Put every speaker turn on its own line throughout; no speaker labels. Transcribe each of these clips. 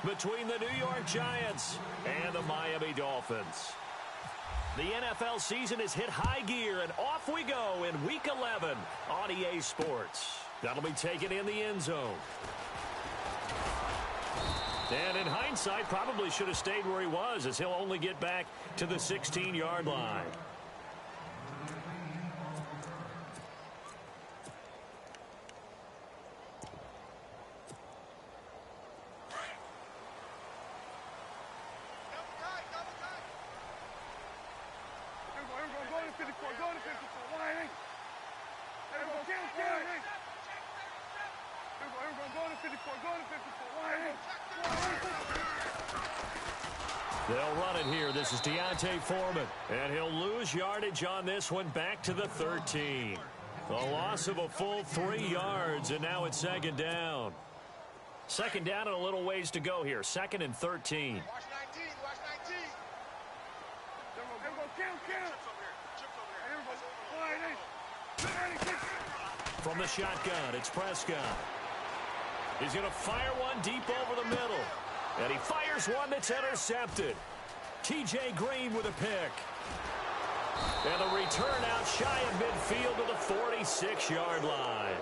between the New York Giants and the Miami Dolphins. The NFL season has hit high gear, and off we go in Week 11 on EA Sports. That'll be taken in the end zone. And in hindsight, probably should have stayed where he was, as he'll only get back to the 16-yard line. They'll run it here. This is Foreman, and he'll lose yardage on this one back to the 13. A loss of a full 3 yards, and now it's second down. Second down and a little ways to go here. Second and 13.
Watch 19. Watch 19.
From the shotgun, it's Prescott. He's going to fire one deep over the middle. And he fires one that's intercepted. T.J. Green with a pick. And a return out shy of midfield to the 46-yard line.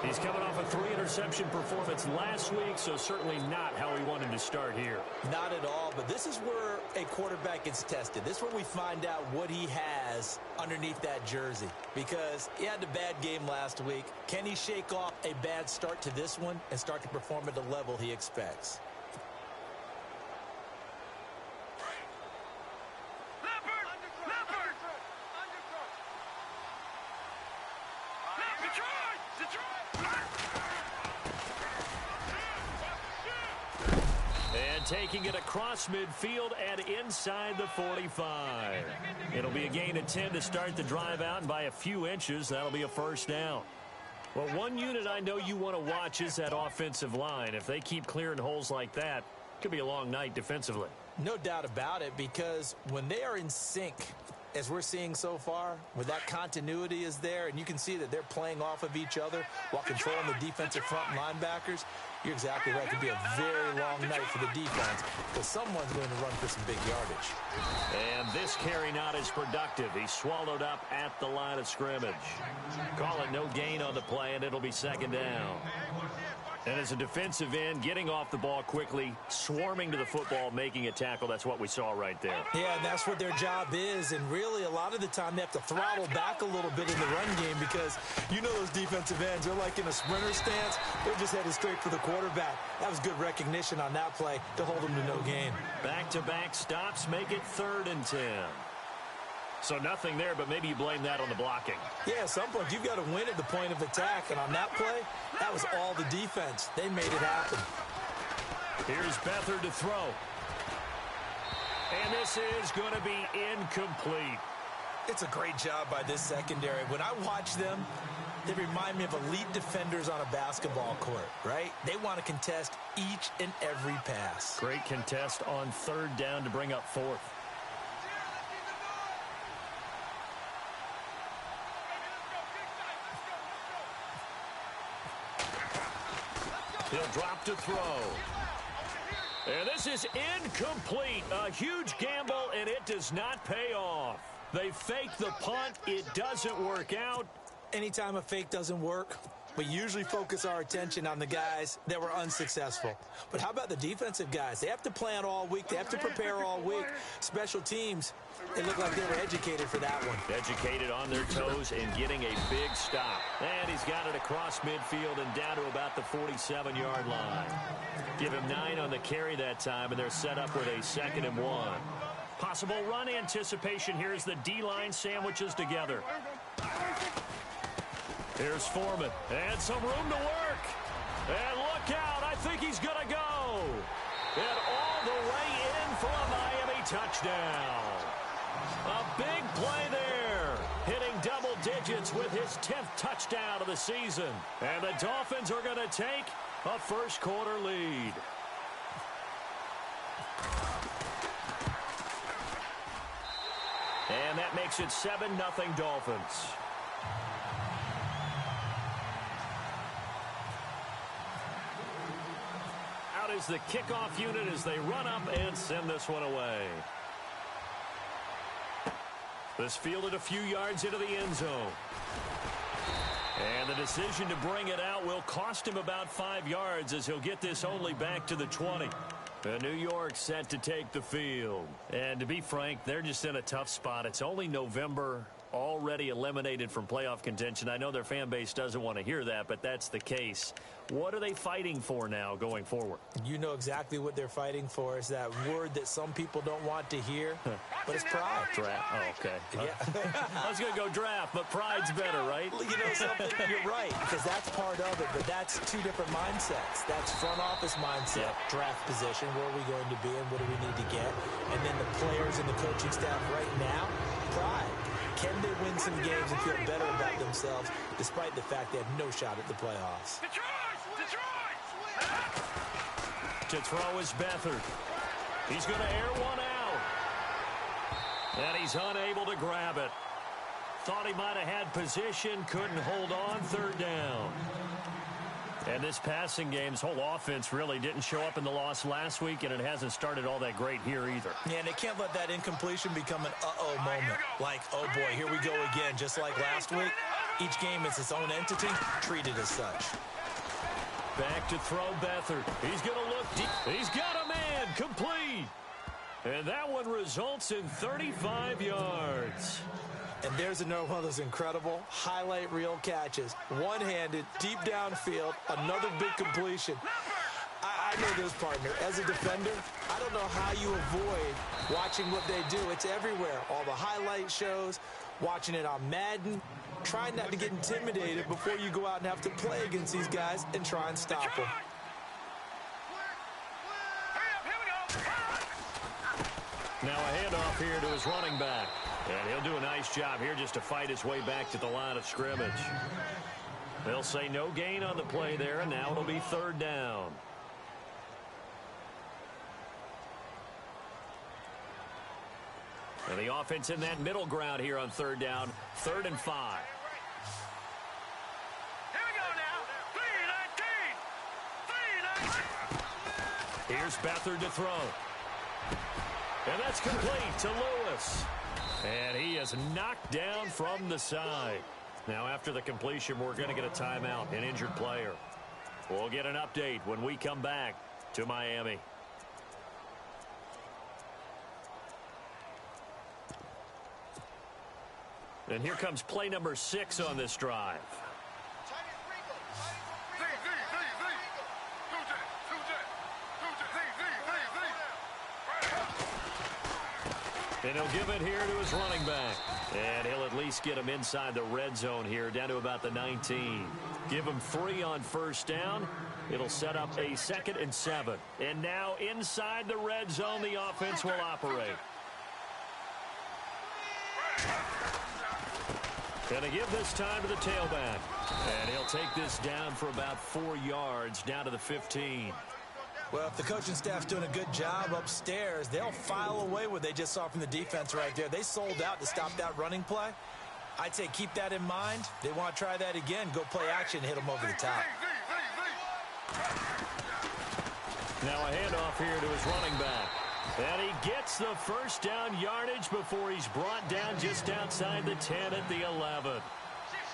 He's coming off a 3-interception performance last week, so certainly not how he wanted to start here.
Not at all, but this is where a quarterback gets tested. This is where we find out what he has underneath that jersey, because he had a bad game last week. Can he shake off a bad start to this one and start to perform at the level he expects?
And taking it across midfield and inside the 45. It'll be a gain of 10 to start the drive out, and by a few inches, that'll be a first down. Well, one unit I know you want to watch is that offensive line. If they keep clearing holes like that, it could be a long night defensively.
No doubt about it, because when they are in sync, as we're seeing so far, where that continuity is there, and you can see that they're playing off of each other while controlling the defensive front linebackers, you're exactly right. It could be a very long night for the defense, because someone's going to run for some big yardage.
And this carry not as productive. He's swallowed up at the line of scrimmage. Call it no gain on the play, and it'll be second down. And as a defensive end, getting off the ball quickly, swarming to the football, making a tackle, that's what we saw right there.
Yeah, and that's what their job is. And really, a lot of the time, they have to throttle back a little bit in the run game, because you know those defensive ends, they're like in a sprinter stance. They're just headed straight for the quarterback. That was good recognition on that play to hold them to no gain.
Back-to-back stops make it 3rd and 10. So nothing there, but maybe you blame that on the blocking.
Yeah, at some point, you've got to win at the point of attack. And on that play, that was all the defense. They made it happen.
Here's Beathard to throw. And this is going to be incomplete.
It's a great job by this secondary. When I watch them, they remind me of elite defenders on a basketball court, right? They want to contest each and every pass.
Great contest on 3rd down to bring up 4th. He'll drop to throw. And this is incomplete. A huge gamble, and it does not pay off. They fake the punt. It doesn't work out.
Anytime a fake doesn't work, we usually focus our attention on the guys that were unsuccessful. But how about the defensive guys? They have to plan all week. They have to prepare all week. Special teams, it looked like they were educated for that one.
Educated on their toes and getting a big stop. And he's got it across midfield and down to about the 47-yard line. Give him 9 on the carry that time, and they're set up with a 2nd and 1. Possible run anticipation here as the D-line sandwiches together. Here's Foreman, and some room to work. And look out, I think he's going to go. And all the way in for a Miami touchdown. A big play there, hitting double digits with his 10th touchdown of the season. And the Dolphins are going to take a first-quarter lead. And that makes it 7-0 Dolphins. is the kickoff unit as they run up and send this one away. This fielded a few yards into the end zone. And the decision to bring it out will cost him about 5 yards as he'll get this only back to the 20. New York set to take the field. And to be frank, they're just in a tough spot. It's only November, already eliminated from playoff contention. I know their fan base doesn't want to hear that, but that's the case. What are they fighting for now going forward?
You know exactly what they're fighting for. Is that word that some people don't want to hear, but it's pride.
Draft. Oh, okay.
Yeah.
I was going to go draft, but pride's better, right?
You know something? You're right, because that's part of it, but that's two different mindsets. That's front office mindset, draft position, where are we going to be and what do we need to get? And then the players and the coaching staff right now, pride. Can they win some games and feel better about themselves despite the fact they have no shot at the playoffs?
To throw is Beathard. He's going to air one out. And he's unable to grab it. Thought he might have had position, couldn't hold on, third down. And this passing game's whole offense really didn't show up in the loss last week, and it hasn't started all that great here either.
Yeah, and they can't let that incompletion become an uh-oh moment. Like, oh boy, here we go again, just like last week. Each game is its own entity, treated as such.
Back to throw Beathard. He's going to look deep. He's got a man, complete. And that one results in 35 yards.
And there's another one of those incredible highlight reel catches. One-handed, deep downfield, another big completion. I know this, partner. As a defender, I don't know how you avoid watching what they do. It's everywhere. All the highlight shows, watching it on Madden. Try not to get intimidated before you go out and have to play against these guys and try and stop them.
Now a handoff here to his running back. And he'll do a nice job here just to fight his way back to the line of scrimmage. They'll say no gain on the play there, and now it'll be third down. And the offense in that middle ground here on third down, 3rd and 5.
Here we go now. 3-19.
Here's Beathard to throw. And that's complete to Lewis. And he is knocked down from the side. Now after the completion, we're going to get a timeout, an injured player. We'll get an update when we come back to Miami. And here comes play number 6 on this drive. And he'll give it here to his running back. And he'll at least get him inside the red zone here, down to about the 19. Give him 3 on first down. It'll set up a 2nd and 7. And now inside the red zone, the offense will operate. And they give this time to the tailback. And he'll take this down for about 4 yards, down to the 15.
Well, if the coaching staff's doing a good job upstairs, they'll file away what they just saw from the defense right there. They sold out to stop that running play. I'd say keep that in mind. They want to try that again. Go play action, hit them over the top.
Now a handoff here to his running back. And he gets the first down yardage before he's brought down just outside the 10 at the 11.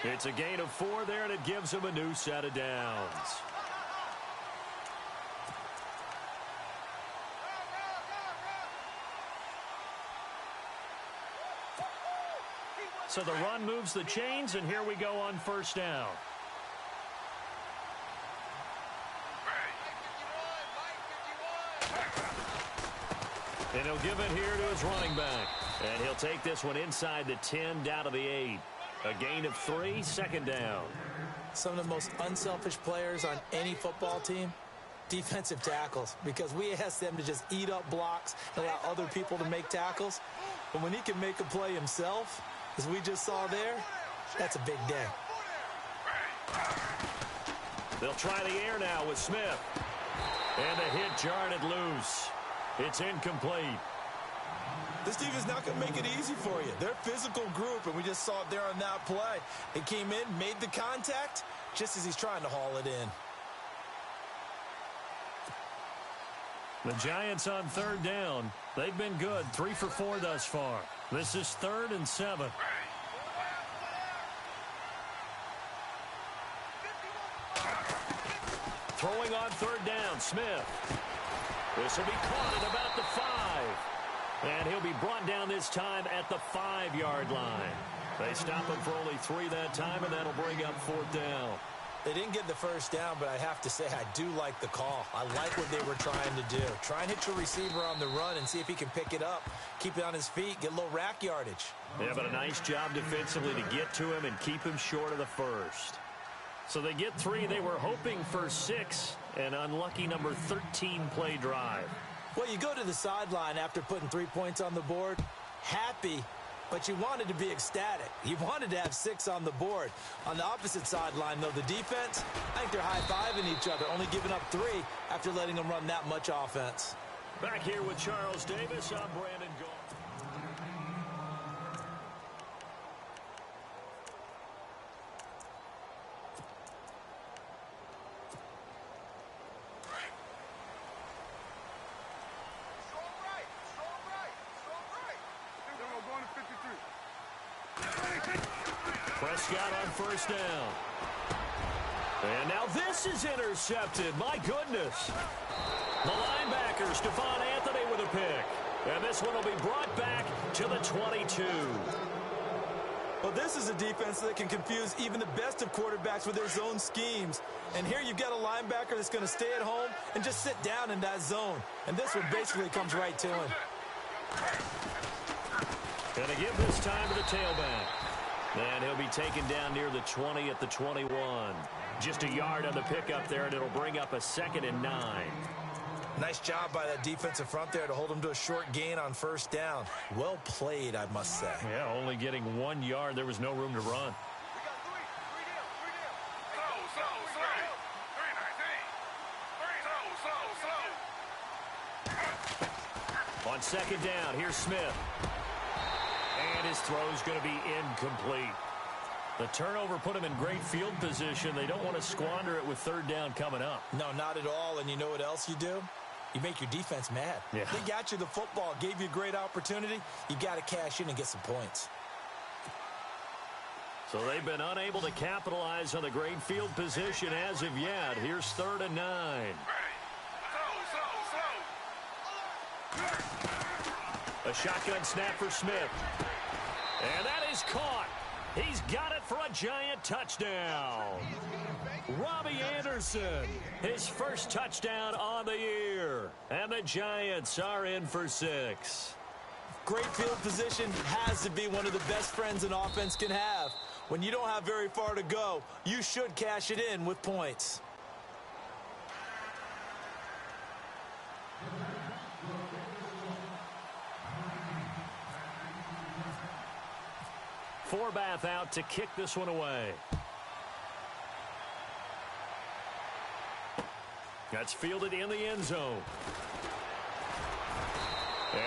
It's a gain of 4 there, and it gives him a new set of downs. So the run moves the chains, and here we go on first down. And he'll give it here to his running back. And he'll take this one inside the 10, down to the 8. A gain of 3, 2nd down.
Some of the most unselfish players on any football team, defensive tackles, because we ask them to just eat up blocks and allow other people to make tackles. But when he can make a play himself, as we just saw there, that's a big day.
They'll try the air now with Smith. And the hit jarred it loose. It's incomplete.
This team is not going to make it easy for you. They're a physical group, and we just saw it there on that play. It came in, made the contact, just as he's trying to haul it in.
The Giants on third down. They've been good, 3 for 4 thus far. This is 3rd and 7. Throwing on third down, Smith. This will be caught at about the 5. And he'll be brought down this time at the 5-yard line. They stop him for only 3 that time, and that'll bring up 4th down.
They didn't get the first down, but I have to say I do like the call. I like what they were trying to do. Try and hit your receiver on the run and see if he can pick it up, keep it on his feet, get a little rack yardage.
Yeah, but a nice job defensively to get to him and keep him short of the first. So they get 3. They were hoping for 6. An unlucky number 13 play drive.
Well, you go to the sideline after putting 3 points on the board, happy, but you wanted to be ecstatic. You wanted to have 6 on the board. On the opposite sideline, though, the defense, I think they're high-fiving each other, only giving up 3 after letting them run that much offense.
Back here with Charles Davis, I'm Brandon Gold.
Prescott
on first down. And now this is intercepted. My goodness. The linebacker, Stephon Anthony, with a pick. And this one will be brought back to the 22.
Well, this is a defense that can confuse even the best of quarterbacks with their zone schemes. And here you've got a linebacker that's going to stay at home and just sit down in that zone. And this one basically comes right to him.
Going to give this time to the tailback. And he'll be taken down near the 20 at the 21. Just a yard on the pickup there, and it'll bring up a 2nd and 9.
Nice job by that defensive front there to hold him to a short gain on first down. Well played, I must say.
Yeah, only getting 1 yard. There was no room to run. On second down, here's Smith. And his throw's going to be incomplete. The turnover put him in great field position. They don't want to squander it with third down coming up.
No, not at all. And you know what else you do? You make your defense mad.
Yeah.
They got you the football, gave you a great opportunity. You got to cash in and get some points.
So they've been unable to capitalize on the great field position as of yet. Here's 3rd and 9. A shotgun snap for Smith. And that is caught. He's got it for a Giant touchdown. Robbie Anderson, his first touchdown on the year. And the Giants are in for 6.
Great field position has to be one of the best friends an offense can have. When you don't have very far to go, you should cash it in with points.
Forbath out to kick this one away. That's fielded in the end zone.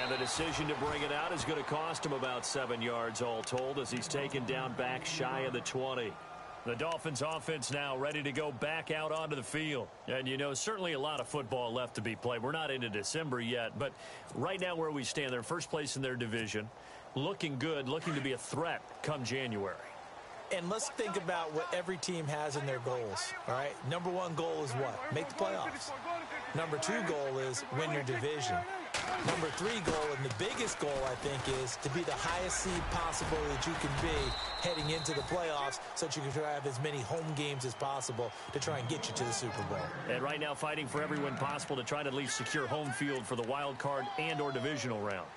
And the decision to bring it out is going to cost him about 7 yards all told as he's taken down back shy of the 20. The Dolphins offense now ready to go back out onto the field. And, you know, certainly a lot of football left to be played. We're not into December yet, but right now where we stand, they're first place in their division. Looking good, looking to be a threat come January.
And let's think about what every team has in their goals, all right? Number 1 goal is what? Make the playoffs. Number 2 goal is win your division. Number 3 goal, and the biggest goal, I think, is to be the highest seed possible that you can be heading into the playoffs so that you can try to have as many home games as possible to try and get you to the Super Bowl.
And right now fighting for every win possible to try to at least secure home field for the wild card and or divisional round.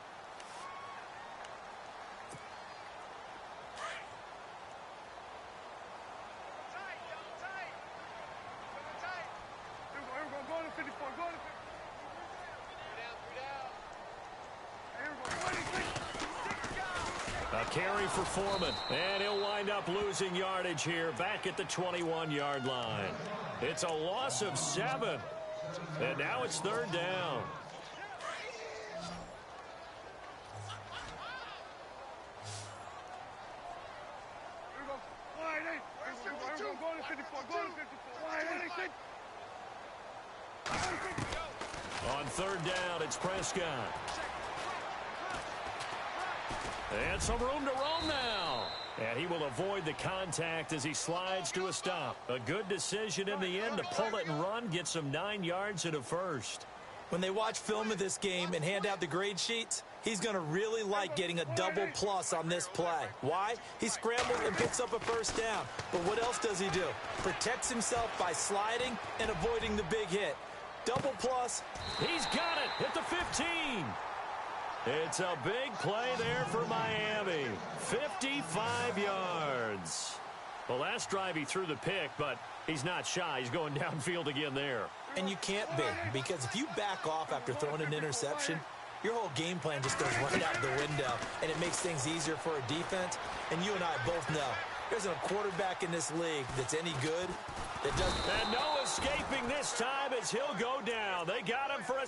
A carry for Foreman, and he'll wind up losing yardage here back at the 21-yard line. It's a loss of 7, and now it's 3rd down. On third down, it's Prescott. And some room to roam now. And he will avoid the contact as he slides to a stop. A good decision in the end to pull it and run, get some 9 yards and a first.
When they watch film of this game and hand out the grade sheets, he's going to really like getting a double plus on this play. Why? He scrambles and picks up a first down. But what else does he do? Protects himself by sliding and avoiding the big hit. Double plus.
He's got it at the 15. It's a big play there for Miami. 55 yards. The last drive he threw the pick, but he's not shy. He's going downfield again there.
And you can't be, because if you back off after throwing an interception, your whole game plan just goes right out the window, and it makes things easier for a defense. And you and I both know there's a quarterback in this league that's any good that doesn't.
And no escaping this time as he'll go down. They got him for a...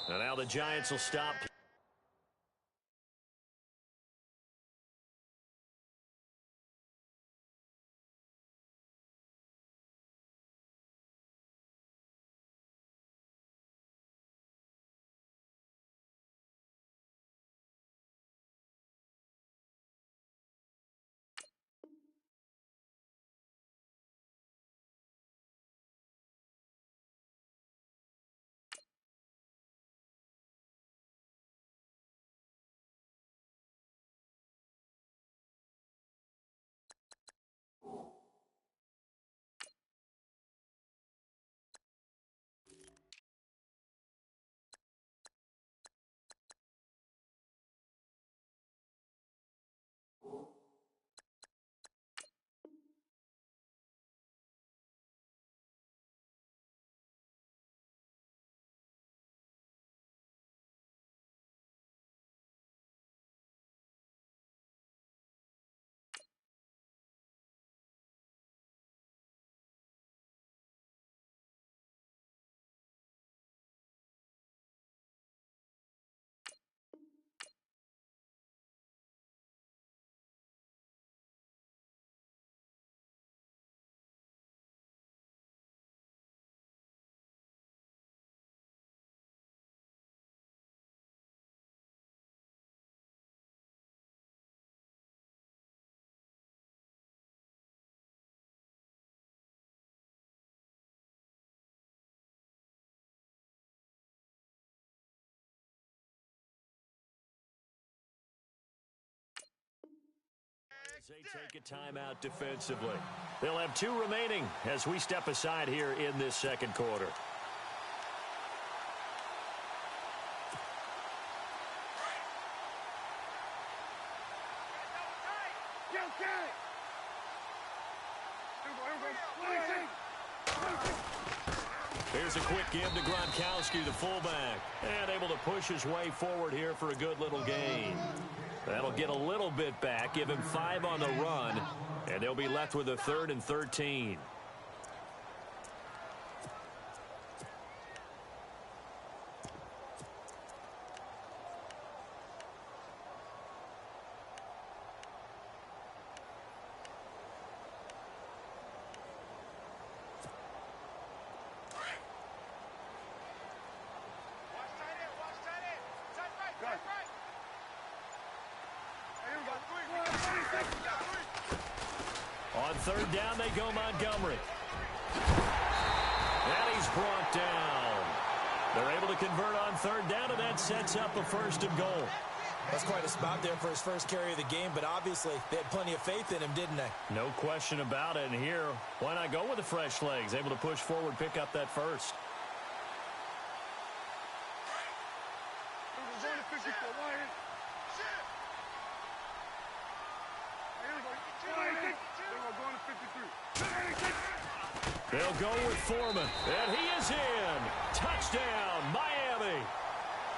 And now the Giants will stop. They take a timeout defensively. They'll have 2 remaining as we step aside here in this second quarter. Here's a quick give to Gronkowski, the fullback, and able to push his way forward here for a good little gain. That'll get a little bit back, give him 5 on the run, and they'll be left with a 3rd and 13. On 3rd down, they go Montgomery. And he's brought down. They're able to convert on 3rd down, and that sets up a 1st and goal.
That's quite a spot there for his first carry of the game, but obviously they had plenty of faith in him, didn't they?
No question about it. And here, why not go with the fresh legs? Able to push forward, pick up that first. They'll go with Foreman, and he is in. Touchdown, Miami.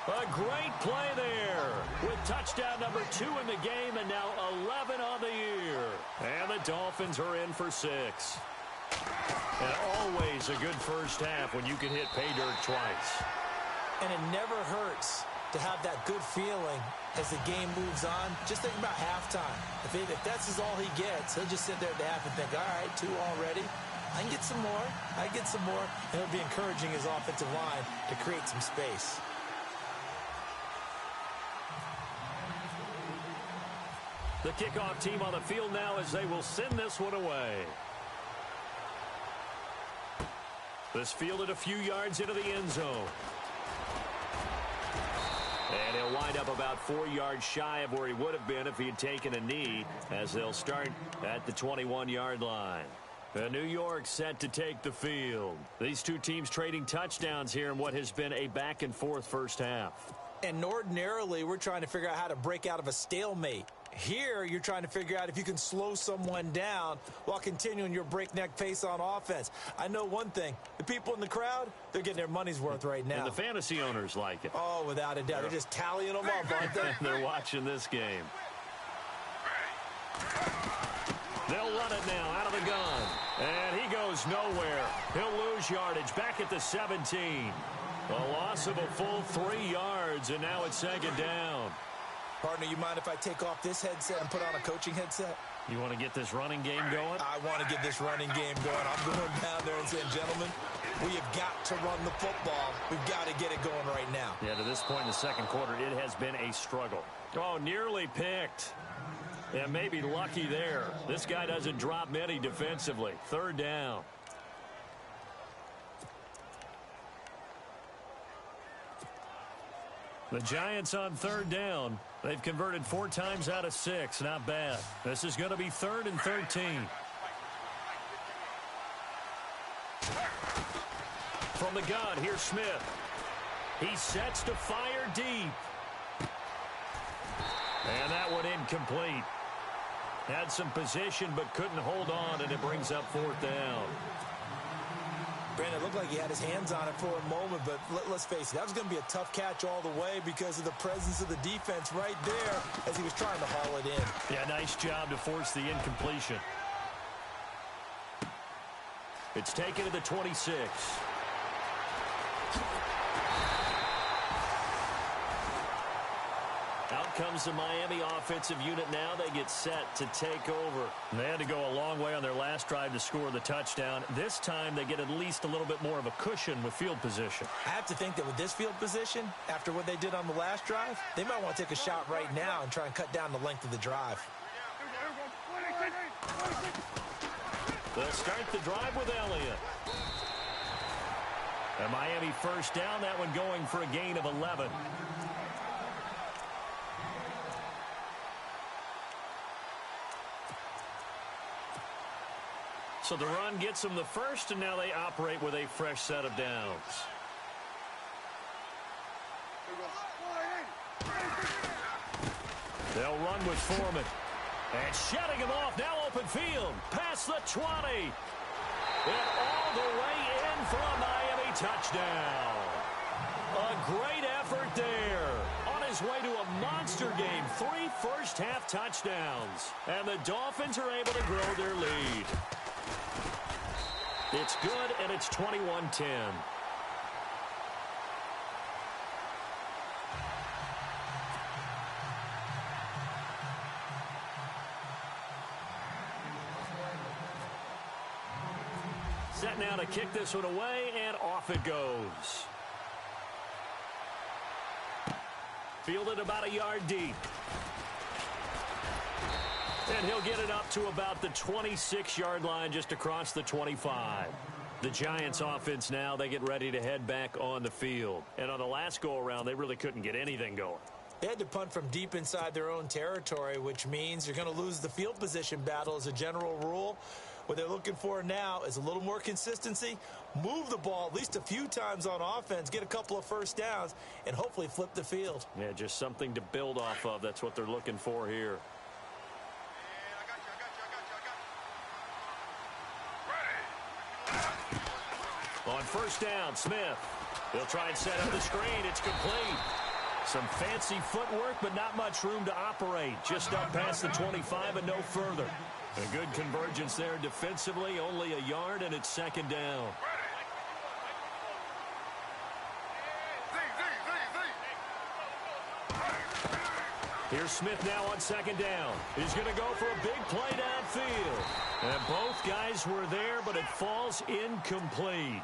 A great play there with touchdown number 2 in the game and now 11 on the year. And the Dolphins are in for 6. And always a good first half when you can hit pay dirt twice.
And it never hurts to have that good feeling as the game moves on. Just think about halftime. If that's all he gets, he'll just sit there at the half and think, all right, 2 already. I can get some more. I can get some more. And it'll be encouraging his offensive line to create some space.
The kickoff team on the field now as they will send this one away. This fielded a few yards into the end zone. And he'll wind up about 4 yards shy of where he would have been if he had taken a knee, as they'll start at the 21-yard line. New York set to take the field. These two teams trading touchdowns here in what has been a back-and-forth first half.
And ordinarily, we're trying to figure out how to break out of a stalemate. Here, you're trying to figure out if you can slow someone down while continuing your breakneck pace on offense. I know one thing. The people in the crowd, they're getting their money's worth right now.
And the fantasy owners like it.
Oh, without a doubt. They're just tallying them up, aren't they?
They're watching this game. They'll run it now out of the gun. And he goes nowhere. He'll lose yardage back at the 17. A loss of a full 3 yards, and now it's second down.
Partner, you mind if I take off this headset and put on a coaching headset?
You want to get this running game going?
I want to get this running game going. I'm going down there and saying, gentlemen, we have got to run the football. We've got to get it going right now.
Yeah, to this point in the second quarter, it has been a struggle. Oh, nearly picked. And maybe lucky there. This guy doesn't drop many defensively. Third down. The Giants on third down. They've converted 4 times out of 6. Not bad. This is going to be 3rd and 13. From the gun, here's Smith. He sets to fire deep. And that one incomplete. Had some position but couldn't hold on, and it brings up 4th down.
Brandon, it looked like he had his hands on it for a moment, but let's face it, that was going to be a tough catch all the way because of the presence of the defense right there as he was trying to haul it in.
Yeah, nice job to force the incompletion. It's taken to the 26. Out comes the Miami offensive unit now. They get set to take over. They had to go a long way on their last drive to score the touchdown. This time they get at least a little bit more of a cushion with field position.
I have to think that with this field position, after what they did on the last drive, they might want to take a shot right now and try and cut down the length of the drive.
They'll start the drive with Elliott. A Miami first down, that one going for a gain of 11. So the run gets them the first, and now they operate with a fresh set of downs. They'll run with Foreman. And shutting him off, now open field. Past the 20. And all the way in for a Miami touchdown. A great effort there. On his way to a monster game. 3 first-half touchdowns. And the Dolphins are able to grow their lead. It's good, and it's 21-10. Set now to kick this one away, and off it goes. Fielded about a yard deep. And he'll get it up to about the 26-yard line just across the 25. The Giants offense now, they get ready to head back on the field. And on the last go-around, they really couldn't get anything going.
They had to punt from deep inside their own territory, which means you're going to lose the field position battle as a general rule. What they're looking for now is a little more consistency, move the ball at least a few times on offense, get a couple of first downs, and hopefully flip the field.
Yeah, just something to build off of. That's what they're looking for here. On first down, Smith. He'll try and set up the screen. It's complete. Some fancy footwork, but not much room to operate. Just up past the 25 and no further. A good convergence there defensively, only a yard, and it's second down. Here's Smith now on second down. He's going to go for a big play downfield. And both guys were there, but it falls incomplete.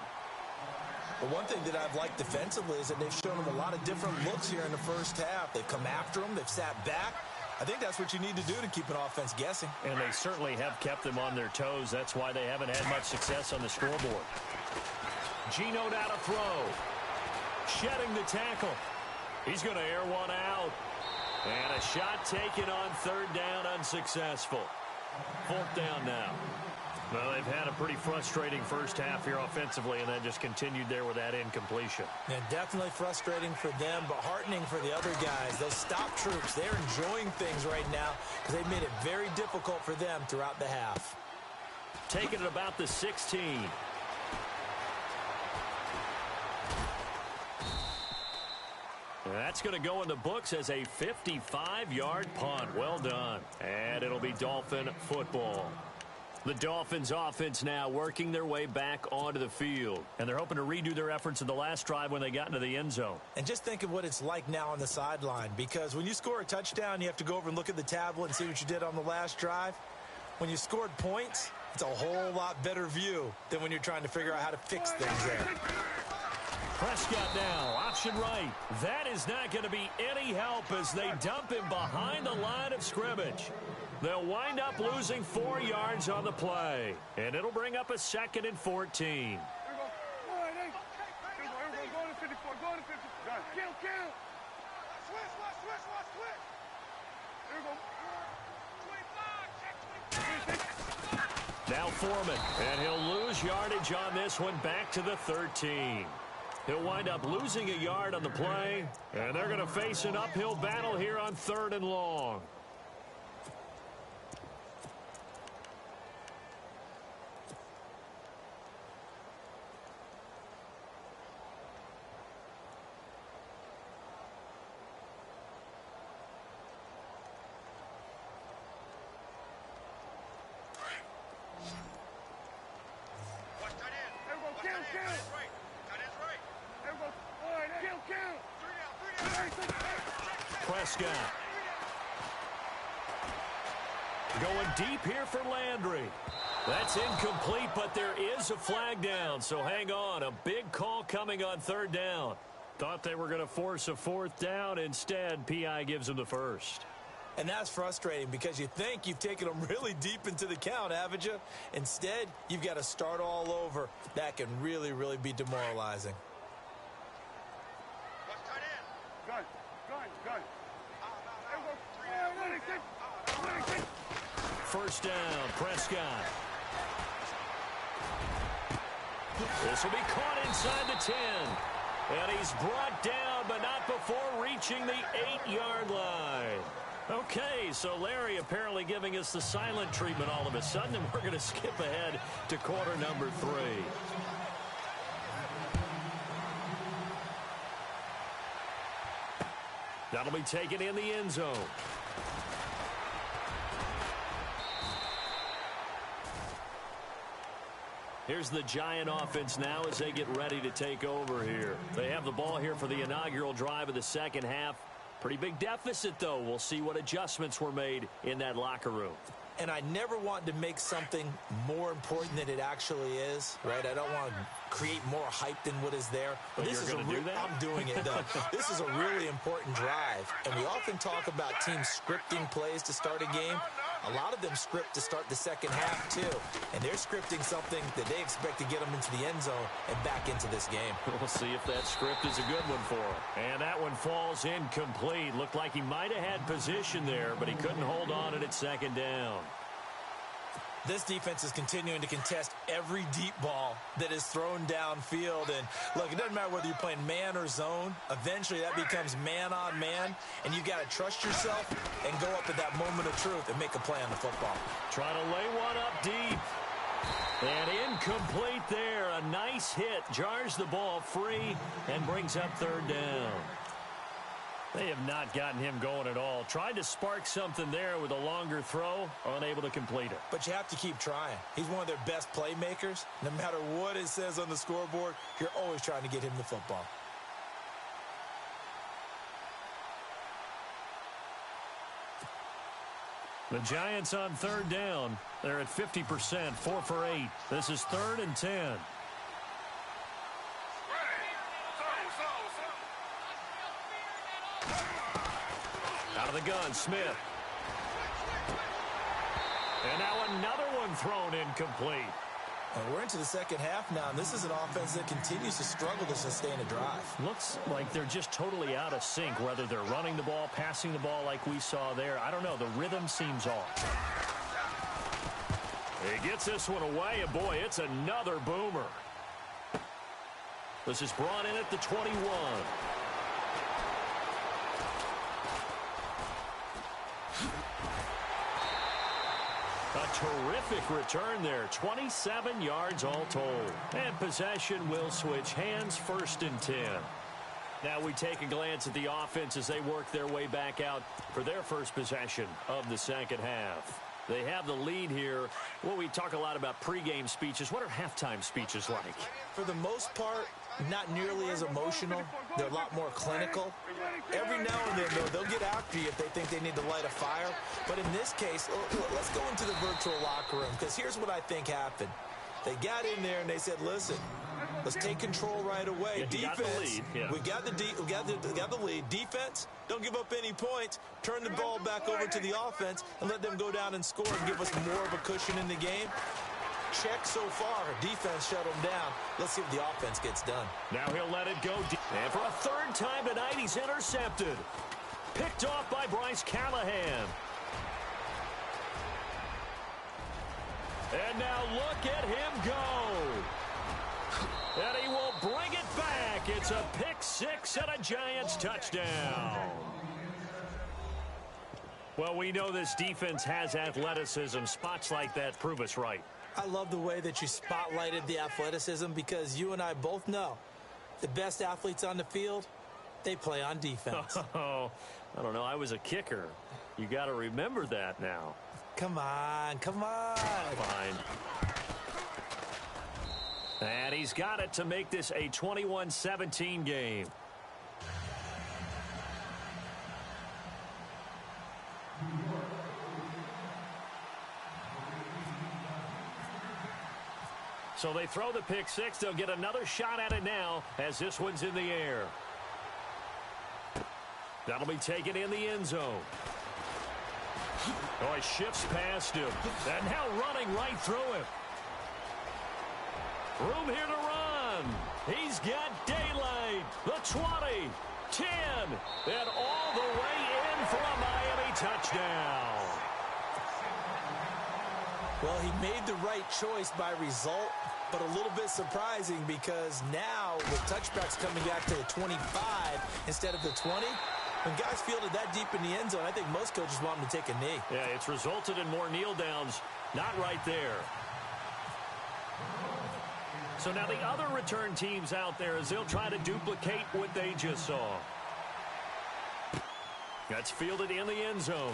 The one thing that I've liked defensively is that they've shown them a lot of different looks here in the first half. They've come after them. They've sat back. I think that's what you need to do to keep an offense guessing.
And they certainly have kept them on their toes. That's why they haven't had much success on the scoreboard. Geno down to throw. Shedding the tackle. He's going to air one out. And a shot taken on third down, unsuccessful. Fourth down now. Well, they've had a pretty frustrating first half here offensively, and that just continued there with that incompletion.
Yeah, definitely frustrating for them, but heartening for the other guys. Those stop troops, they're enjoying things right now because they've made it very difficult for them throughout the half.
Taking it about the 16. That's going to go in the books as a 55-yard punt. Well done. And it'll be Dolphin football. The Dolphins offense now working their way back onto the field. And they're hoping to redo their efforts in the last drive when they got into the end zone.
And just think of what it's like now on the sideline. Because when you score a touchdown, you have to go over and look at the tablet and see what you did on the last drive. When you scored points, it's a whole lot better view than when you're trying to figure out how to fix things there.
Prescott now, option right. That is not going to be any help as they dump him behind the line of scrimmage. They'll wind up losing 4 yards on the play. And it'll bring up a 2nd and 14. Now Foreman, and he'll lose yardage on this one back to the 13. He'll wind up losing a yard on the play, and they're going to face an uphill battle here on 3rd and long. Prescott. Going deep here for Landry. That's incomplete, but there is a flag down, so hang on. A big call coming on 3rd down. Thought they were going to force a 4th down. Instead, P.I. gives them the first.
And that's frustrating because you think you've taken them really deep into the count, haven't you? Instead, you've got to start all over. That can really, really be demoralizing.
First down, Prescott. This will be caught inside the 10. And he's brought down, but not before reaching the 8-yard line. Okay, so Larry apparently giving us the silent treatment all of a sudden, and we're going to skip ahead to quarter number 3. That'll be taken in the end zone. Here's the Giant offense now as they get ready to take over here. They have the ball here for the inaugural drive of the second half. Pretty big deficit, though. We'll see what adjustments were made in that locker room.
And I never want to make something more important than it actually is, right? I don't want to create more hype than what is there.
But this is going to do that?
I'm doing it, though. This is a really important drive. And we often talk about teams scripting plays to start a game. A lot of them script to start the second half, too. And they're scripting something that they expect to get them into the end zone and back into this game.
We'll see if that script is a good one for him. And that one falls incomplete. Looked like he might have had position there, but he couldn't hold on at second down.
This defense is continuing to contest every deep ball that is thrown downfield. And, look, it doesn't matter whether you're playing man or zone. Eventually, that becomes man-on-man, and you've got to trust yourself and go up at that moment of truth and make a play on the football.
Trying to lay one up deep. And incomplete there. A nice hit. Jars the ball free and brings up third down. They have not gotten him going at all. Tried to spark something there with a longer throw, unable to complete it.
But you have to keep trying. He's one of their best playmakers. No matter what it says on the scoreboard, you're always trying to get him the football.
The Giants on third down. They're at 50%, 4 for 8. This is 3rd and 10. Out of the gun, Smith. And now another one thrown incomplete.
And we're into the second half now, and this is an offense that continues to struggle to sustain a drive.
Looks like they're just totally out of sync, whether they're running the ball, passing the ball like we saw there. I don't know. The rhythm seems off. He gets this one away, and boy, it's another boomer. This is brought in at the 21. A terrific return there. 27 yards all told. And possession will switch hands, 1st and 10. Now we take a glance at the offense as they work their way back out for their first possession of the second half. They have the lead here. Well, we talk a lot about pregame speeches. What are halftime speeches like?
For the most part, not nearly as emotional. They're a lot more clinical. Every now and then, though, they'll get after you if they think they need to light a fire. But in this case, let's go into the virtual locker room, because here's what I think happened. They got in there and they said, listen, let's take control right away.
Yeah,
defense,
we
got the lead. Defense, don't give up any points. Turn the ball back over to the offense and let them go down and score and give us more of a cushion in the game. Check so far. Defense shut him down. Let's see what the offense gets done.
Now he'll let it go deep. And for a third time tonight, he's intercepted. Picked off by Bryce Callahan. And now look at him go. And he will bring it back. It's a pick six and a Giants touchdown. Well, we know this defense has athleticism. Spots like that prove us right.
I love the way that you spotlighted the athleticism, because you and I both know the best athletes on the field, they play on defense.
Oh, I don't know. I was a kicker. You got to remember that now.
Come on, come on.
Fine. And he's got it to make this a 21-17 game. So they throw the pick six. They'll get another shot at it now as this one's in the air. That'll be taken in the end zone. Oh, he shifts past him. And now running right through him. Room here to run. He's got daylight. The 20, 10, and all the way in for a Miami touchdown.
Well, he made the right choice by result, but a little bit surprising, because now with touchbacks coming back to the 25 instead of the 20, when guys fielded that deep in the end zone, I think most coaches want them to take a knee.
Yeah, it's resulted in more kneel downs. Not right there. So now the other return teams out there, as they'll try to duplicate what they just saw. That's fielded in the end zone.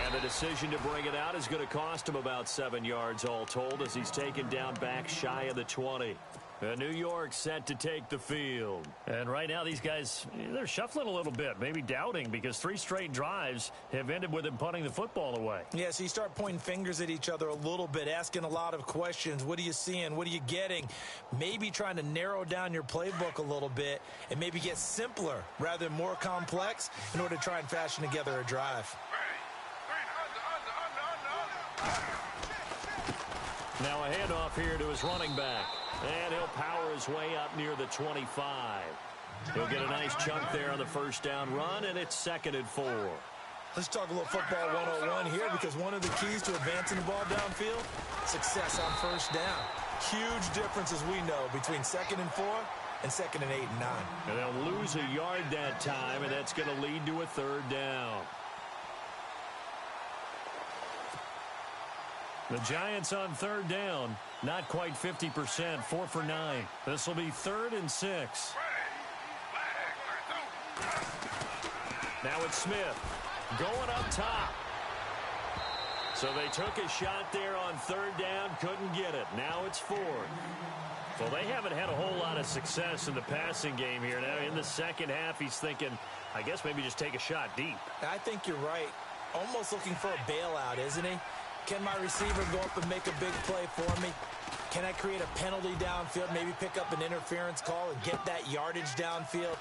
And the decision to bring it out is going to cost him about 7 yards all told, as he's taken down back shy of the 20. And New York set to take the field. And right now these guys, they're shuffling a little bit, maybe doubting, because 3 straight drives have ended with them punting the football away.
Yeah, so you start pointing fingers at each other a little bit, asking a lot of questions. What are you seeing? What are you getting? Maybe trying to narrow down your playbook a little bit and maybe get simpler rather than more complex in order to try and fashion together a drive.
Now a handoff here to his running back. And he'll power his way up near the 25. He'll get a nice chunk there on the first down run, and it's 2nd and 4.
Let's talk a little football 101 here, because one of the keys to advancing the ball downfield, success on first down. Huge difference, as we know, between 2nd and 4 and 2nd and 8 and 9.
And they'll lose a yard that time, and that's going to lead to a 3rd down. The Giants on 3rd down, not quite 50%, 4 for 9. This will be 3rd and 6. Now it's Smith going up top. So they took a shot there on 3rd down, couldn't get it. Now it's 4th. Well, they haven't had a whole lot of success in the passing game here. Now in the second half, he's thinking, I guess maybe just take a shot deep.
I think you're right. Almost looking for a bailout, isn't he? Can my receiver go up and make a big play for me? Can I create a penalty downfield, maybe pick up an interference call and get that yardage downfield?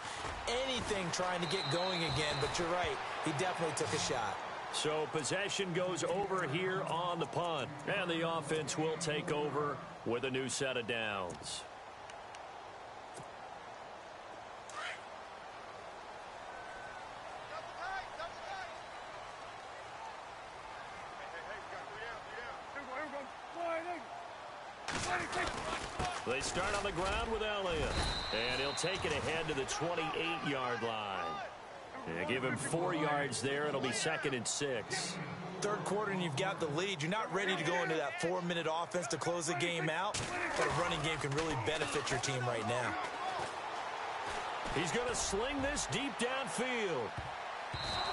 Anything trying to get going again, but you're right. He definitely took a shot.
So possession goes over here on the punt, and the offense will take over with a new set of downs. They start on the ground with Elliott, and he'll take it ahead to the 28-yard line. Yeah, give him 4 yards there. It'll be 2nd and 6.
Third quarter and you've got the lead. You're not ready to go into that 4-minute offense to close the game out, but a running game can really benefit your team right now.
He's going to sling this deep downfield.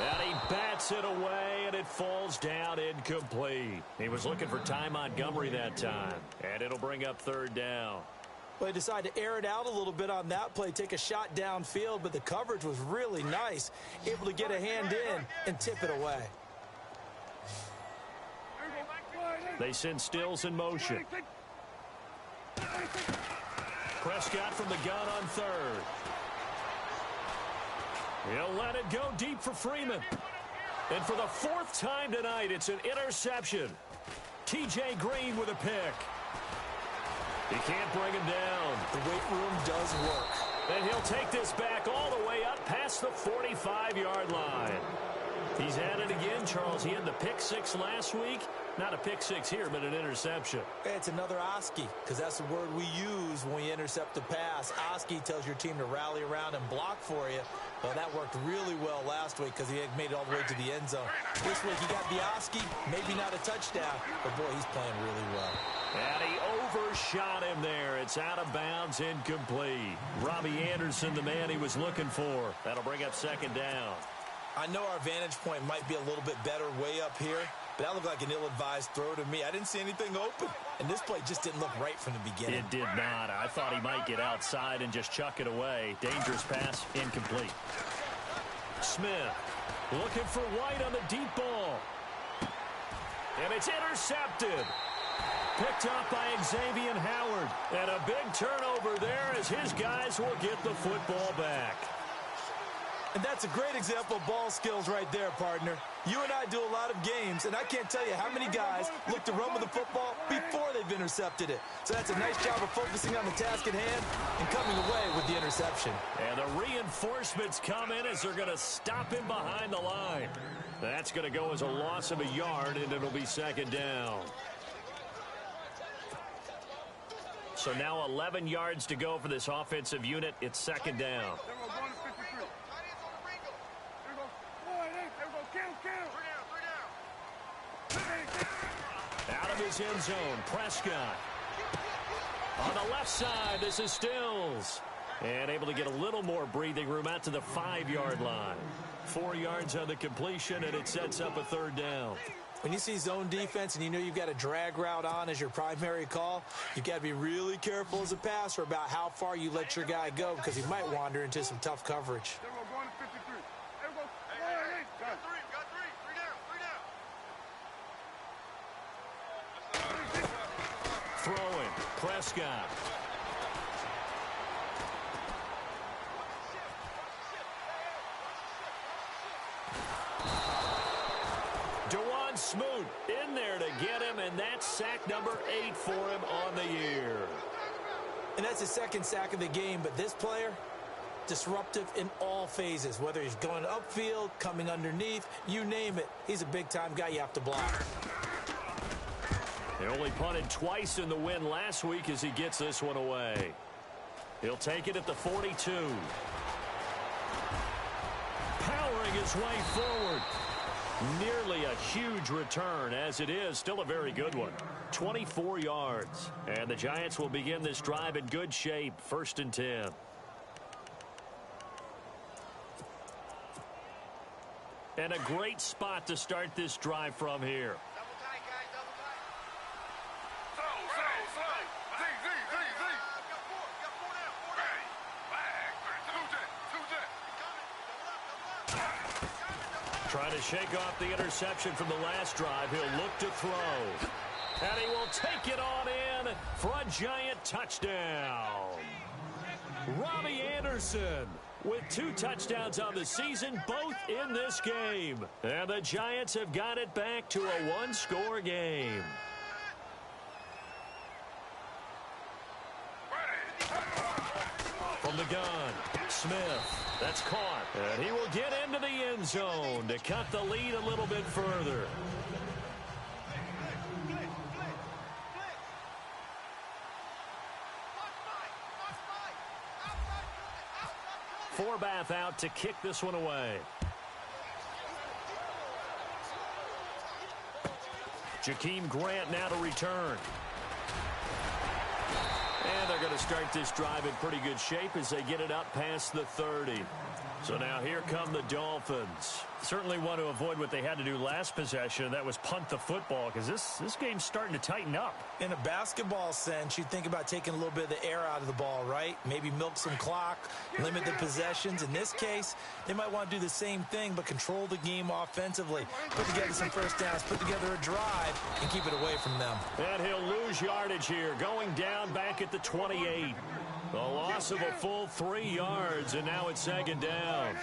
And he bats it away, and it falls down incomplete. He was looking for Ty Montgomery that time, and it'll bring up 3rd down.
Well, he decided to air it out a little bit on that play, take a shot downfield, but the coverage was really nice. Able to get a hand in and tip it away.
They send Stills in motion. Prescott from the gun on 3rd. He'll let it go deep for Freeman. And for the 4th time tonight, it's an interception. TJ Green with a pick. He can't bring him down.
The weight room does work.
And he'll take this back all the way up past the 45-yard line. He's at it again, Charles. He had the pick 6 last week. Not a pick 6 here, but an interception.
It's another Oski, because that's the word we use when we intercept the pass. Oski tells your team to rally around and block for you. Well, that worked really well last week because he had made it all the way to the end zone. This week he got the Oski, maybe not a touchdown, but boy, he's playing really well.
And he overshot him there. It's out of bounds, incomplete. Robbie Anderson, the man he was looking for. That'll bring up 2nd down.
I know our vantage point might be a little bit better way up here, but that looked like an ill-advised throw to me. I didn't see anything open, and this play just didn't look right from the beginning.
It did not. I thought he might get outside and just chuck it away. Dangerous pass, incomplete. Smith looking for White on the deep ball. And it's intercepted. Picked up by Xavier Howard. And a big turnover there as his guys will get the football back.
And that's a great example of ball skills right there, partner. You and I do a lot of games, and I can't tell you how many guys look to run with the football before they've intercepted it. So that's a nice job of focusing on the task at hand and coming away with the interception.
And the reinforcements come in as they're going to stop him behind the line. That's going to go as a loss of a yard, and it'll be 2nd down. So now 11 yards to go for this offensive unit. It's 2nd down. Out of his end zone, Prescott. On the left side, this is Stills. And able to get a little more breathing room out to the 5-yard line. 4 yards on the completion, and it sets up a 3rd down.
When you see zone defense and you know you've got a drag route on as your primary call, you've got to be really careful as a passer about how far you let your guy go because he might wander into some tough coverage.
Throwing, Prescott. on Smoot. In there to get him, and that's sack number 8 for him on the year.
And that's his second sack of the game, but this player, disruptive in all phases, whether he's going upfield, coming underneath, you name it. He's a big-time guy you have to block.
They only punted twice in the win last week as he gets this one away. He'll take it at the 42. Powering his way forward. Nearly a huge return, as it is still a very good one. 24 yards. And the Giants will begin this drive in good shape. 1st and 10. And a great spot to start this drive from here. Trying to shake off the interception from the last drive. He'll look to throw. And he will take it on in for a Giant touchdown. Robbie Anderson with 2 touchdowns on the season, both in this game. And the Giants have got it back to a 1-score game. From the gun, Smith. That's caught. And he will get into the end zone to cut the lead a little bit further. Forbath out to kick this one away. Jakeem Grant now to return. And they're going to start this drive in pretty good shape as they get it up past the 30. So now here come the Dolphins. Certainly want to avoid what they had to do last possession. That was punt the football, because this game's starting to tighten up.
In a basketball sense, you think about taking a little bit of the air out of the ball, right? Maybe milk some clock, limit the possessions. In this case, they might want to do the same thing, but control the game offensively. Put together some first downs, put together a drive, and keep it away from them.
And he'll lose yardage here, going down back at the 28. A loss of a full 3 yards, and now it's 2nd down.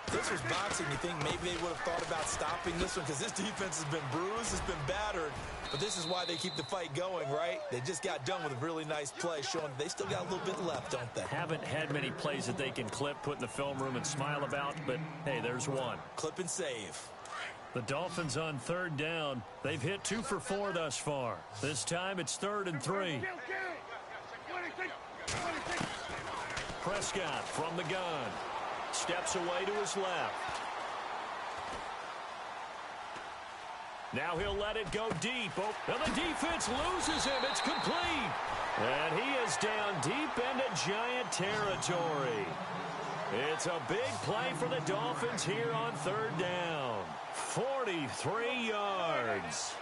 This was boxing. You think maybe they would have thought about stopping this one, because this defense has been bruised, it's been battered. But this is why they keep the fight going, right? They just got done with a really nice play, showing they still got a little bit left, don't they?
Haven't had many plays that they can clip, put in the film room, and smile about, but hey, there's one.
Clip and save.
The Dolphins on 3rd down. They've hit 2 for 4 thus far. This time it's 3rd and 3. Prescott from the gun. Steps away to his left. Now he'll let it go deep. Oh, and the defense loses him. It's complete. And he is down deep into Giant territory. It's a big play for the Dolphins here on 3rd down. 43 yards.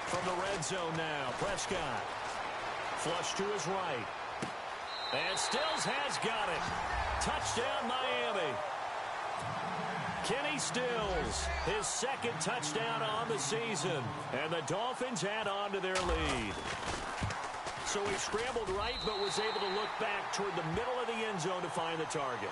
From the red zone now, Prescott. Flush to his right. And Stills has got it. Touchdown, Miami. Kenny Stills, his 2nd touchdown on the season. And the Dolphins add on to their lead. So he scrambled right, but was able to look back toward the middle of the end zone to find the target.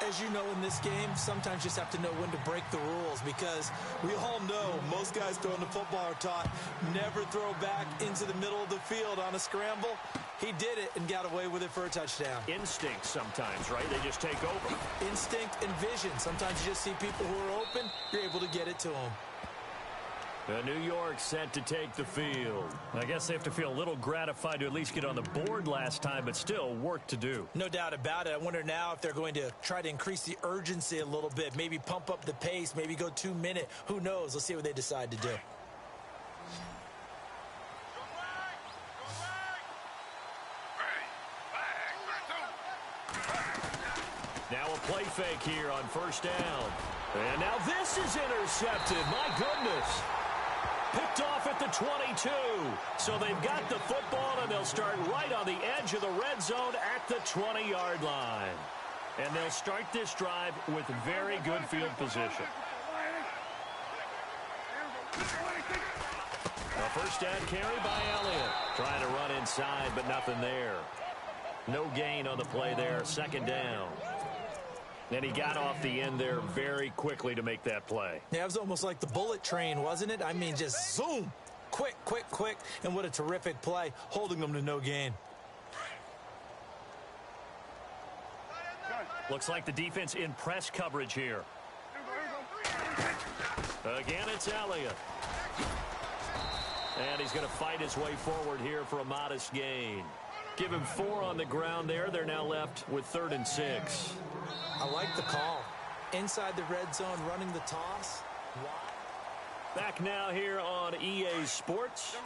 As you know, in this game, sometimes you just have to know when to break the rules, because we all know most guys throwing the football are taught never throw back into the middle of the field on a scramble. He did it and got away with it for a touchdown.
Instinct sometimes, right? They just take over.
Instinct and vision. Sometimes you just see people who are open, you're able to get it to them.
New York set to take the field. I guess they have to feel a little gratified to at least get on the board last time, but still work to do.
No doubt about it. I wonder now if they're going to try to increase the urgency a little bit, maybe pump up the pace, maybe go 2-minute. Who knows? Let's see what they decide to do.
Now a play fake here on 1st down. And now this is intercepted. My goodness. Picked off at the 22. So they've got the football, and they'll start right on the edge of the red zone at the 20-yard line. And they'll start this drive with very good field position. A 1st down carry by Elliott. Trying to run inside, but nothing there. No gain on the play there. 2nd down. And he got off the end there very quickly to make that play.
Yeah, it was almost like the bullet train, wasn't it? I mean, just zoom. Quick, quick, quick. And what a terrific play, holding them to no gain.
Looks like the defense in press coverage here. Again, it's Elliott. And he's going to fight his way forward here for a modest gain. Give him 4 on the ground there. They're now left with 3rd and 6.
I like the call. Inside the red zone, running the toss.
Back now here on EA Sports.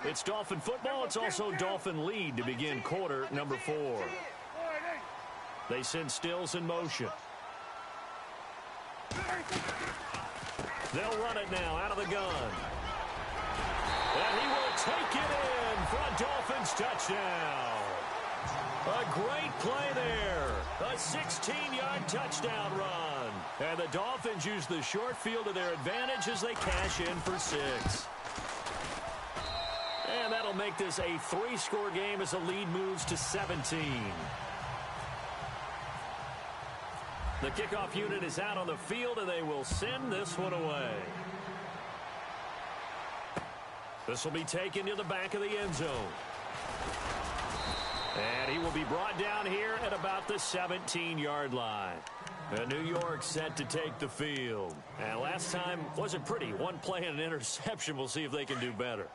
It's Dolphin football. It's also Dolphin lead to begin quarter number 4. They send Stills in motion. They'll run it now out of the gun. And he will take it in for a Dolphins touchdown. A great play there. A 16-yard touchdown run. And the Dolphins use the short field to their advantage as they cash in for 6. And that'll make this a 3-score game as the lead moves to 17. The kickoff unit is out on the field, and they will send this one away. This will be taken to the back of the end zone. And he will be brought down here at about the 17-yard line. And New York set to take the field. And last time wasn't pretty. One play and an interception. We'll see if they can do better.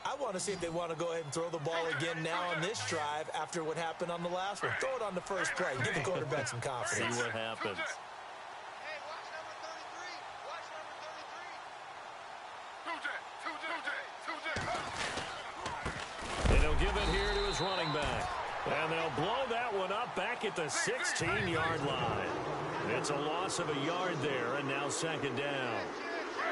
I want to see if they want to go ahead and throw the ball again now on this drive after what happened on the last one. Throw it on the first play. Give the quarterback some confidence.
See what happens.
Hey, watch number 33. Watch number 33.
And he'll give it here to his running back. And they'll blow that one up back at the 16-yard line. It's a loss of a yard there, and now 2nd down.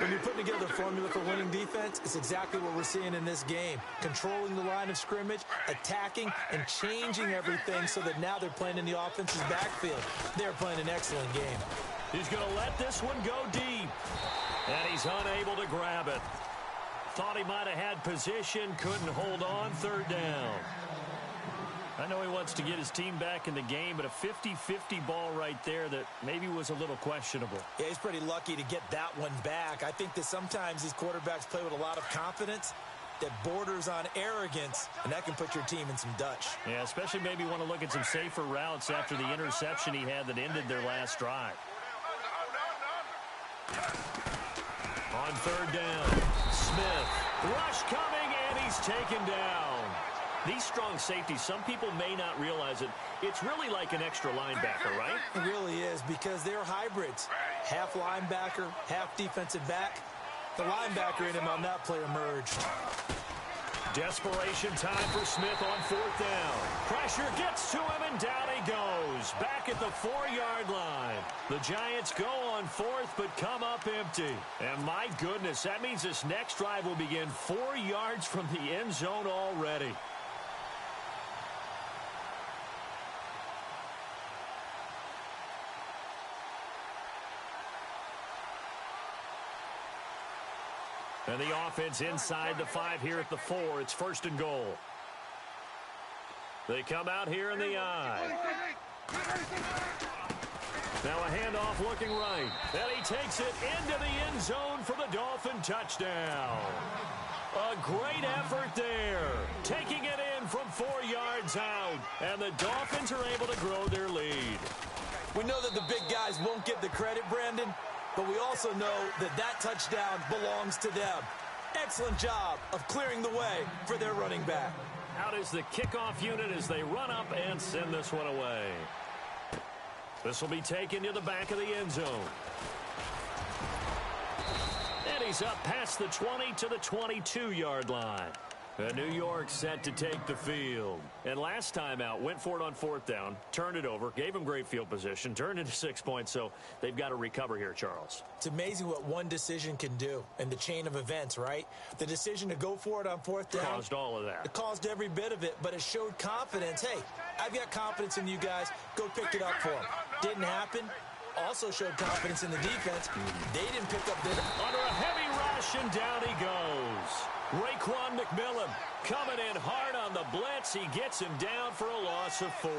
When you're putting together a formula for winning defense, it's exactly what we're seeing in this game. Controlling the line of scrimmage, attacking, and changing everything so that now they're playing in the offense's backfield. They're playing an excellent game.
He's going to let this one go deep. And he's unable to grab it. Thought he might have had position, couldn't hold on, 3rd down. I know he wants to get his team back in the game, but a 50-50 ball right there that maybe was a little questionable.
Yeah, he's pretty lucky to get that one back. I think that sometimes these quarterbacks play with a lot of confidence that borders on arrogance, and that can put your team in some Dutch.
Yeah, especially maybe want to look at some safer routes after the interception he had that ended their last drive. On 3rd down, Smith. Rush coming, and he's taken down. These strong safeties, some people may not realize it. It's really like an extra linebacker, right?
It really is, because they're hybrids. Half linebacker, half defensive back. The linebacker in him on that play emerged.
Desperation time for Smith on 4th down. Pressure gets to him, and down he goes. Back at the 4-yard line. The Giants go on 4th, but come up empty. And my goodness, that means this next drive will begin 4 yards from the end zone already. And the offense inside the 5 here at the 4. It's 1st and goal. They come out here in the I. Now a handoff looking right. And he takes it into the end zone for the Dolphin touchdown. A great effort there. Taking it in from 4 yards out. And the Dolphins are able to grow their lead.
We know that the big guys won't get the credit, Brandon, but we also know that that touchdown belongs to them. Excellent job of clearing the way for their running back.
Out is the kickoff unit as they run up and send this one away. This will be taken to the back of the end zone. And he's up past the 20 to the 22-yard line. And New York set to take the field. And last time out, went for it on 4th down, turned it over, gave him great field position, turned into 6 points, so they've got to recover here, Charles.
It's amazing what one decision can do in the chain of events, right? The decision to go for it on 4th down.
Caused all of that.
It caused every bit of it, but it showed confidence. Hey, I've got confidence in you guys. Go pick it up for them. Didn't happen. Also showed confidence in the defense. They didn't pick up their...
Under a heavy rush, and down he goes. Raekwon McMillan coming in hard on the blitz. He gets him down for a loss of 4.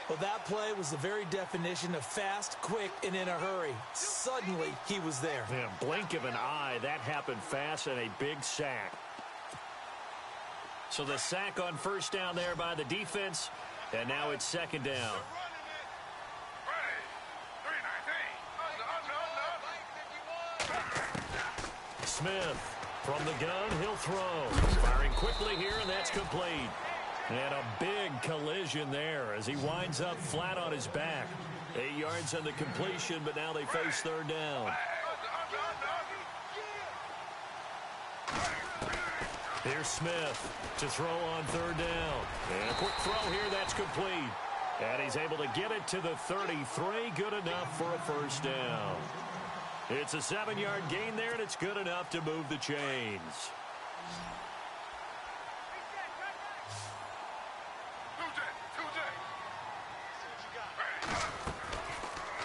Well, that play was the very definition of fast, quick, and in a hurry. Suddenly, he was there.
Yeah, blink of an eye. That happened fast and a big sack. So the sack on first down there by the defense, and now it's second down. Smith from the gun, he'll throw. Firing quickly here, and that's complete. And a big collision there as he winds up flat on his back. 8 yards on the completion, but now they face third down. Here's Smith to throw on third down. And a quick throw here, that's complete. And he's able to get it to the 33. Good enough for a first down. It's a 7-yard gain there, and it's good enough to move the chains.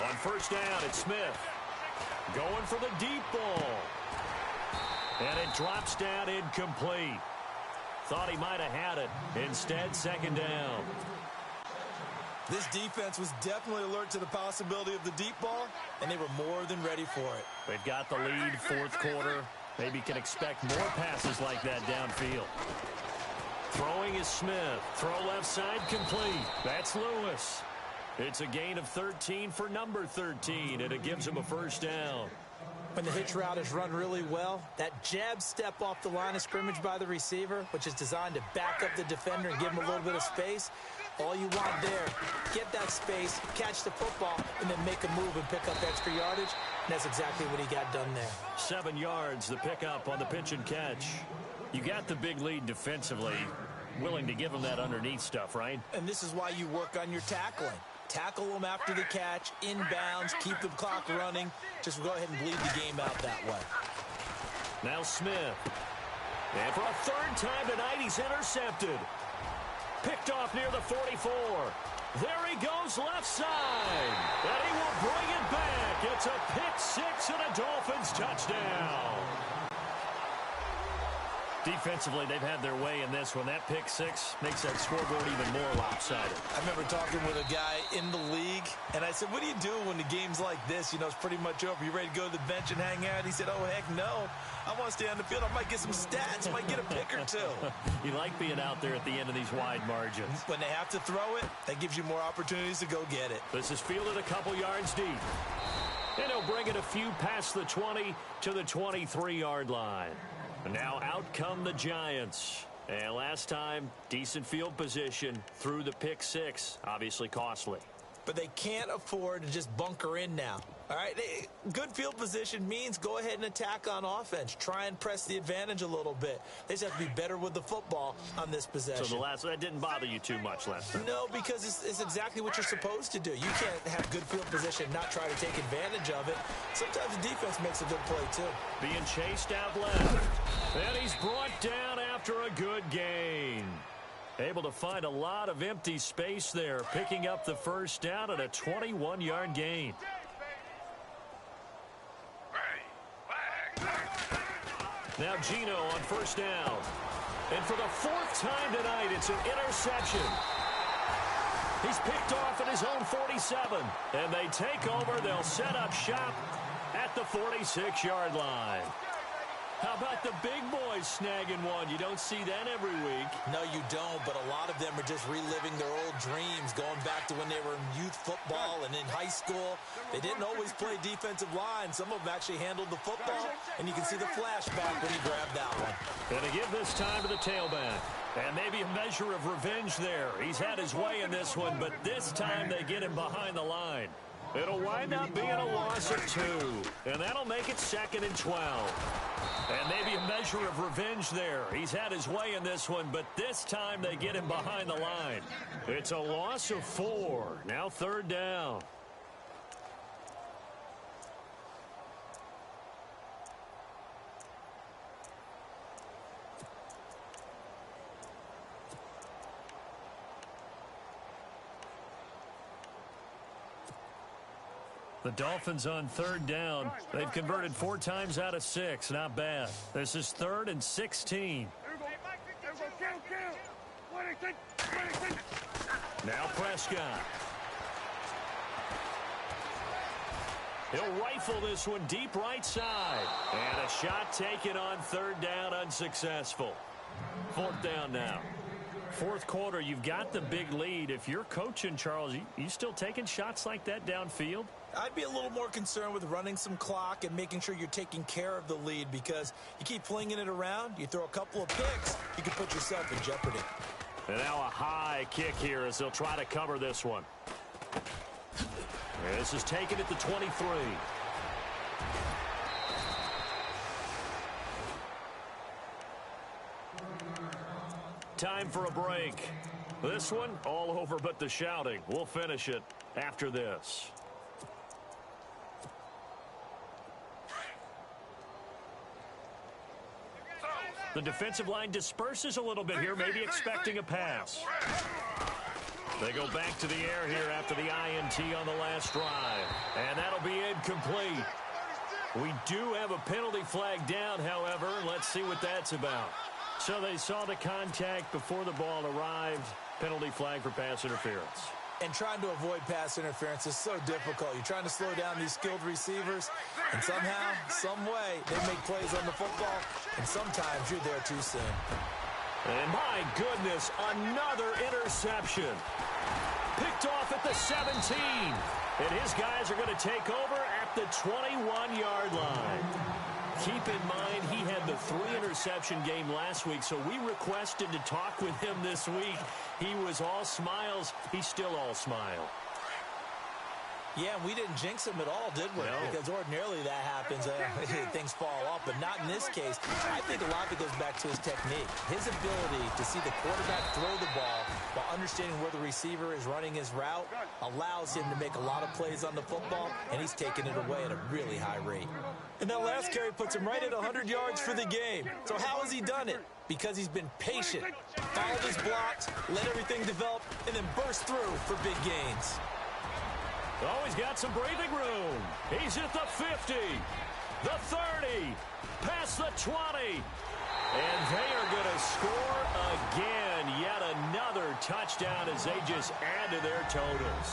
On first down, it's Smith. Going for the deep ball. And it drops down incomplete. Thought he might have had it. Instead, second down.
This defense was definitely alert to the possibility of the deep ball, and they were more than ready for it.
They've got the lead, fourth quarter. Maybe can expect more passes like that downfield. Throwing is Smith. Throw left side complete. That's Lewis. It's a gain of 13 for number 13, and it gives him a first down.
When the hitch route is run really well, that jab step off the line of scrimmage by the receiver, which is designed to back up the defender and give him a little bit of space, all you want there, get that space, catch the football, and then make a move and pick up extra yardage. And that's exactly what he got done there.
7 yards, the pickup on the pitch and catch. You got the big lead defensively. Willing to give him that underneath stuff, right?
And this is why you work on your tackling. Tackle them after the catch, inbounds, keep the clock running. Just go ahead and bleed the game out that way.
Now Smith. And for a third time tonight, he's intercepted. Picked off near the 44. There he goes left side. And he will bring it back. It's a pick six and a Dolphins touchdown. Defensively, they've had their way in this one. That pick six makes that scoreboard even more lopsided.
I remember talking with a guy in the league, and I said, what do you do when the game's like this? You know, it's pretty much over. You ready to go to the bench and hang out? He said, oh, heck no. I want to stay on the field. I might get some stats. I might get a pick or two.
You like being out there at the end of these wide margins.
When they have to throw it, that gives you more opportunities to go get it.
This is fielded a couple yards deep. And he'll bring it a few past the 20 to the 23-yard line. Now out come the Giants. And last time, decent field position through the pick six. Obviously costly.
But they can't afford to just bunker in now. All right, good field position means go ahead and attack on offense. Try and press the advantage a little bit. They just have to be better with the football on this possession.
So that didn't bother you too much last time?
No, because it's exactly what you're supposed to do. You can't have good field position and not try to take advantage of it. Sometimes the defense makes a good play, too.
Being chased out left. And he's brought down after a good gain. Able to find a lot of empty space there, picking up the first down at a 21-yard gain. Now Gino on first down. And for the fourth time tonight, it's an interception. He's picked off at his own 47. And they take over. They'll set up shop at the 46-yard line. How about the big boys snagging one? You don't see that every week.
No, you don't, but a lot of them are just reliving their old dreams, going back to when they were in youth football and in high school. They didn't always play defensive line. Some of them actually handled the football, and you can see the flashback when he grabbed that one.
Going to give this time to the tailback. And maybe a measure of revenge there. He's had his way in this one, but this time they get him behind the line. It'll wind up being a loss of 2, and that'll make it 2nd and 12. And maybe a measure of revenge there. He's had his way in this one, but this time they get him behind the line. It's a loss of 4. Now third down. The Dolphins on third down. They've converted 4 times out of 6. Not bad. This is 3rd and 16. Now Prescott. He'll rifle this one deep right side. And a shot taken on third down, unsuccessful. Fourth down now. Fourth quarter, you've got the big lead. If you're coaching, Charles, you still taking shots like that downfield?
I'd be a little more concerned with running some clock and making sure you're taking care of the lead, because you keep flinging it around, you throw a couple of picks, you can put yourself in jeopardy.
And now a high kick here as they'll try to cover this one. And this is taken at the 23. Time for a break. This one, all over but the shouting. We'll finish it after this. The defensive line disperses a little bit here, maybe expecting a pass. They go back to the air here after the INT on the last drive. And that'll be incomplete. We do have a penalty flag down, however. Let's see what that's about. So they saw the contact before the ball arrived. Penalty flag for pass interference.
And trying to avoid pass interference is so difficult. You're trying to slow down these skilled receivers, and somehow, some way, they make plays on the football, and sometimes you're there too soon.
And my goodness, another interception. Picked off at the 17. And his guys are going to take over at the 21-yard line. Keep in mind, he had the 3-interception game last week, so we requested to talk with him this week. He was all smiles. He's still all smile.
Yeah, we didn't jinx him at all, did we?
No.
Because ordinarily that happens. Things fall off, but not in this case. I think a lot of it goes back to his technique. His ability to see the quarterback throw the ball while understanding where the receiver is running his route allows him to make a lot of plays on the football, and he's taking it away at a really high rate. And that last carry puts him right at 100 yards for the game. So how has he done it? Because he's been patient, followed his blocks, let everything develop, and then burst through for big gains.
Oh, he's got some breathing room. He's at the 50, the 30, past the 20. And they are going to score again. Yet another touchdown as they just add to their totals.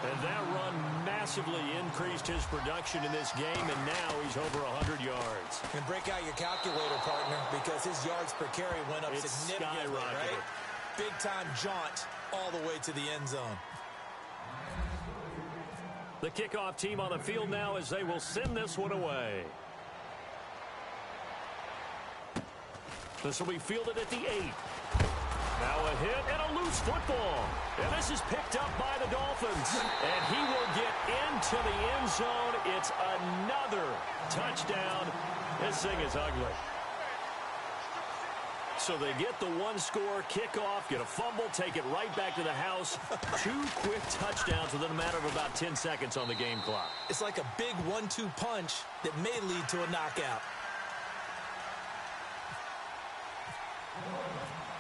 And that run massively increased his production in this game, and now he's over 100 yards.
And break out your calculator, partner, because his yards per carry went up significantly, right? Big-time jaunt all the way to the end zone.
The kickoff team on the field now as they will send this one away. This will be fielded at the 8. Now a hit and a loose football. And this is picked up by the Dolphins. And he will get into the end zone. It's another touchdown. This thing is ugly. So they get the one-score kickoff, get a fumble, take it right back to the house. 2 quick touchdowns within a matter of about 10 seconds on the game clock.
It's like a big 1-2 punch that may lead to a knockout.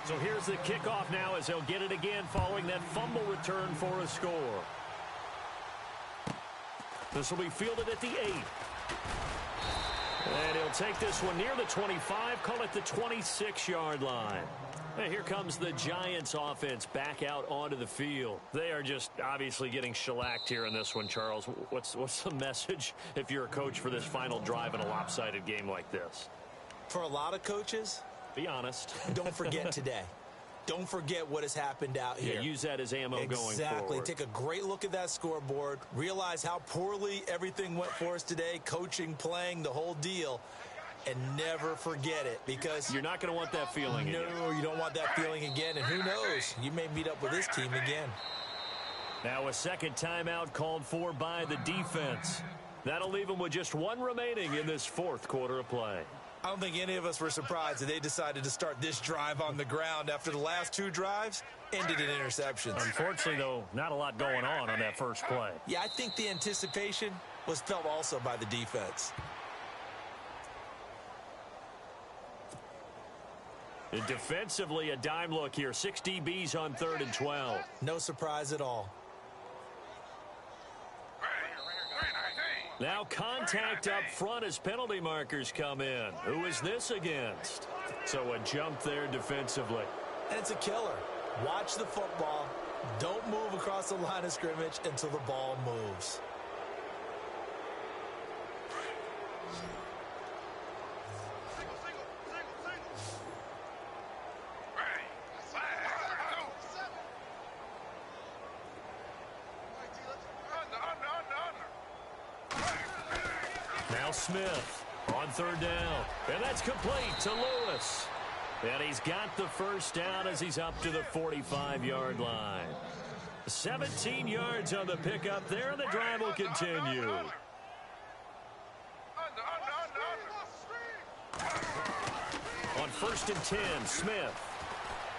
So here's the kickoff now as they'll get it again following that fumble return for a score. This will be fielded at the 8. And he'll take this one near the 25, call it the 26-yard line. And here comes the Giants offense back out onto the field. They are just obviously getting shellacked here in this one, Charles. What's the message if you're a coach for this final drive in a lopsided game like this?
For a lot of coaches,
be honest.
Don't forget today. Don't forget what has happened out here.
Yeah, use that as ammo going forward.
Exactly. Take a great look at that scoreboard. Realize how poorly everything went for us today. Coaching, playing, the whole deal. And never forget it, because
you're not going to want that feeling again.
No, you don't want that feeling again. And who knows? You may meet up with this team again.
Now a second timeout called for by the defense. That'll leave them with just one remaining in this fourth quarter of play.
I don't think any of us were surprised that they decided to start this drive on the ground after the last 2 drives ended in interceptions.
Unfortunately, though, not a lot going on that first play.
Yeah, I think the anticipation was felt also by the defense.
And defensively, a dime look here. 6 DBs on 3rd and 12.
No surprise at all.
Now contact up front as penalty markers come in. Who is this against? So a jump there defensively.
And it's a killer. Watch the football. Don't move across the line of scrimmage until the ball moves.
Now Smith on third down. And that's complete to Lewis. And he's got the first down as he's up to the 45-yard line. 17 yards on the pickup there, and the drive will continue. On 1st and 10, Smith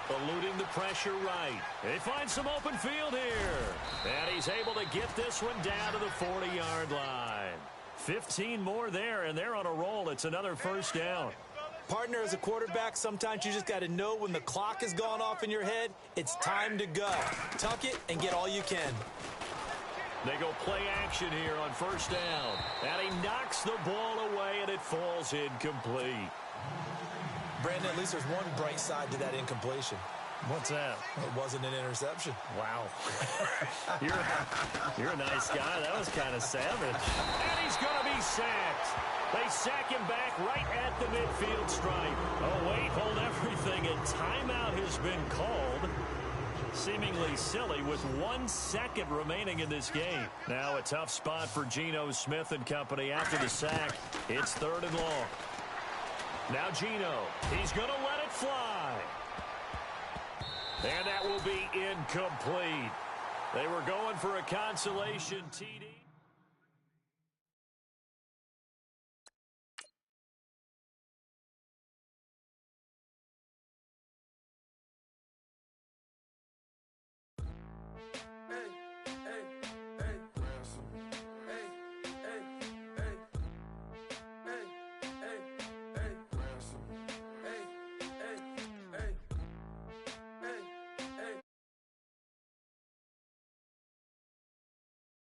eluding the pressure right. They find some open field here. And he's able to get this one down to the 40-yard line. 15 more there, and they're on a roll. It's another first down.
Partner, as a quarterback, sometimes you just got to know when the clock has gone off in your head, it's time to go. Tuck it and get all you can.
They go play action here on first down. And he knocks the ball away, and it falls incomplete.
Brandon, at least there's one bright side to that incompletion.
What's that?
It wasn't an interception.
Wow. You're a nice guy. That was kind of savage. And he's going to be sacked. They sack him back right at the midfield stripe. Oh, wait, hold everything. A timeout has been called. Seemingly silly with 1 second remaining in this game. Now a tough spot for Geno Smith and company after the sack. It's 3rd and long. Now Geno, he's going to let it fly. And that will be incomplete. They were going for a consolation TD.